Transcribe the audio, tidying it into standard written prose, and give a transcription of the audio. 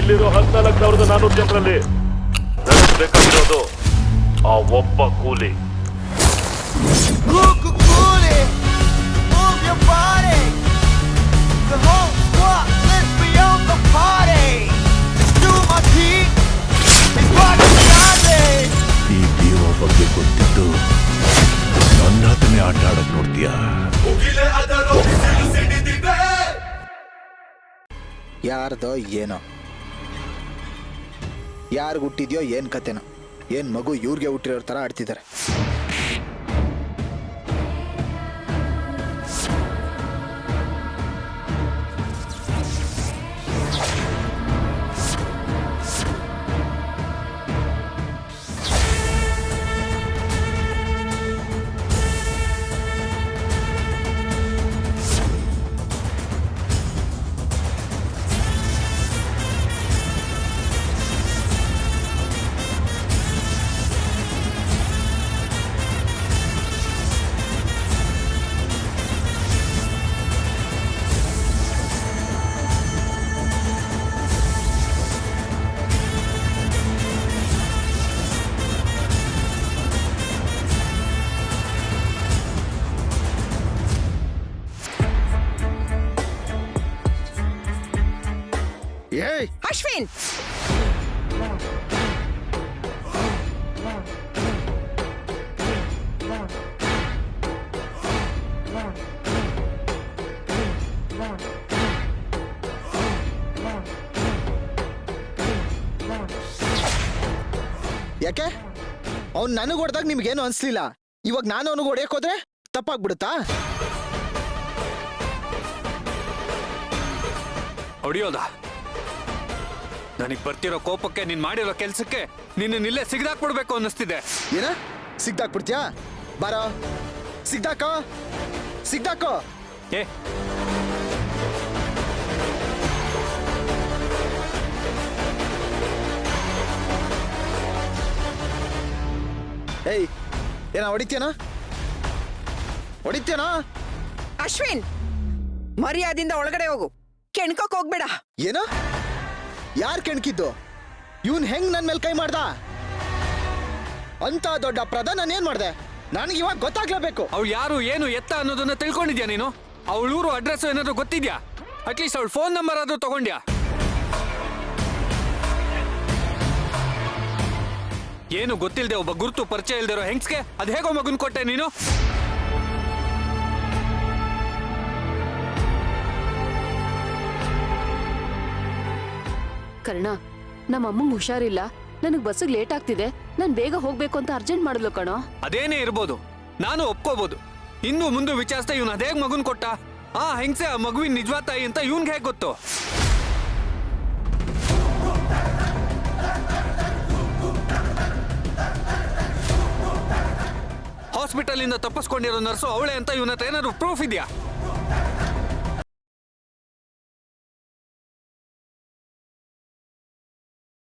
ಇಲ್ಲಿರೋ 14,400 ಜನರಲ್ಲಿ ನನಗೆ ಬೇಕಾಗಿರೋದು ಆ ಒಬ್ಬ ಕೂಲಿ. ಈ ಬೀರೋ ಬಗ್ಗೆ ಗೊತ್ತಿದ್ದು ನನ್ನ ಹತ್ರನೇ ಆಟ ಆಡಕ್ ನೋಡ್ತೀಯಾ? ಯಾರ್ದೋ ಏನೋ, ಯಾರಿಗೆ ಹುಟ್ಟಿದ್ಯೋ ಏನ್ ಕತೆನೋ, ಏನ್ ಮಗು ಇವ್ರಿಗೆ ಹುಟ್ಟಿರೋ ತರ ಆಡ್ತಿದ್ದಾರೆ. ಏಯ್ ಅಶ್ವಿನ್, ಯಾಕೆ ಅವ್ನು ನನಗೆ ಹೊಡೆದಾಗ ನಿಮ್ಗೇನು ಅನ್ಸ್ಲಿಲ್ಲ, ಇವಾಗ ನಾನು ಅವನಿಗೆ ಹೊಡೆಯಕ್ ಹೋದ್ರೆ ತಪ್ಪಾಗ್ಬಿಡುತ್ತಾ? ಹೊಡಿಯೋದ? ನನಗ್ ಬರ್ತಿರೋ ಕೋಪಕ್ಕೆ ನೀನ್ ಮಾಡಿರೋ ಕೆಲ್ಸಕ್ಕೆ ನಿನ್ನನ್ನಿಲ್ಲೇ ಸಿಗ್ದಾಕ್ಬಿಡ್ಬೇಕು ಅನ್ನಿಸ್ತಿದೆ. ಏನ ಸಿಗ್ದಾಕ್ಬಿಡ್ತೀಯಾ? ಬಾರೋ ಸಿಗ್ದಾಕೋ, ಸಿಗ್ದಾಕೋ. ಏ, ಏಯ್ ಏನ ಹೊಡಿತೀಯನಾ? ಹೊಡಿತೀಯನಾ? ಅಶ್ವಿನ್, ಮರ್ಯಾದಿಂದ ಒಳಗಡೆ ಹೋಗು, ಕೆಣ್ಕಕ್ ಹೋಗ್ಬೇಡ. ಏನು? ಯಾರ್ ಕೆಣ್ಕಿದ್ದು? ಇವನ್ ಹೆಂಗ್ ನನ್ ಮೇಲೆ ಕೈ ಮಾಡ್ದ? ಅಂತ ದೊಡ್ಡ ಅಪರಾಧ ನಾನು ಏನ್ ಮಾಡ್ದೆ? ನನಗೆ ಇವಾಗ ಗೊತ್ತಾಗ್ಲೇಬೇಕು. ಅವಳು ಯಾರು, ಏನು, ಎತ್ತ ಅನ್ನೋದನ್ನ ತಿಳ್ಕೊಂಡಿದ್ಯಾ ನೀನು? ಅವಳ ಊರು ಅಡ್ರೆಸ್ ಏನಾದ್ರು ಗೊತ್ತಿದ್ಯಾ? ಅಟ್ಲೀಸ್ಟ್ ಅವಳ ಫೋನ್ ನಂಬರ್ ಆದ್ರೂ ತಗೊಂಡ್ಯಾ? ಏನು ಗೊತ್ತಿಲ್ಲದೆ ಒಬ್ಬ ಗುರುತು ಪರಿಚಯ ಇಲ್ದಿರೋ ಹೆಂಗ್ಸ್ಗೆ ಅದ್ ಹೇಗೋ ಮಗುನ್ ಕೊಟ್ಟೆ ನೀನು? ಕರ್ಣ, ನಮ್ಮ ಅಮ್ಮಂಗ್ ಹುಷಾರಿಲ್ಲ, ನನಗ್ ಬಸ್ಸಿಗೆ ಲೇಟ್ ಆಗ್ತಿದೆ, ನಾನ್ ಬೇಗ ಹೋಗ್ಬೇಕು ಅಂತ ಅರ್ಜೆಂಟ್ ಮಾಡಿದ್ಲು ಕಣೋ. ಅದೇನೇ ಇರ್ಬೋದು, ನಾನು ಒಪ್ಕೋಬಹುದು. ಇನ್ನು ಮುಂದೆ ವಿಚಾರಿಸ್ತಾ ಇವನ್ ಅದೇಗ್ ಮಗುನ್ ಕೊಟ್ಟ? ಆ ಹೆಂಗ್ಸೆ ಆ ಮಗುವಿನ ನಿಜವಾದ ತಾಯಿ ಅಂತ ಇವನ್ಗೆ ಹೇಗ್ ಗೊತ್ತು? ಹಾಸ್ಪಿಟಲ್ ಇಂದ ತಪ್ಪಿಸ್ಕೊಂಡಿರೋ ನರ್ಸು ಅವಳೆ ಅಂತ ಇವನ ಹತ್ರ ಏನಾದ್ರು ಪ್ರೂಫ್ ಇದೆಯಾ?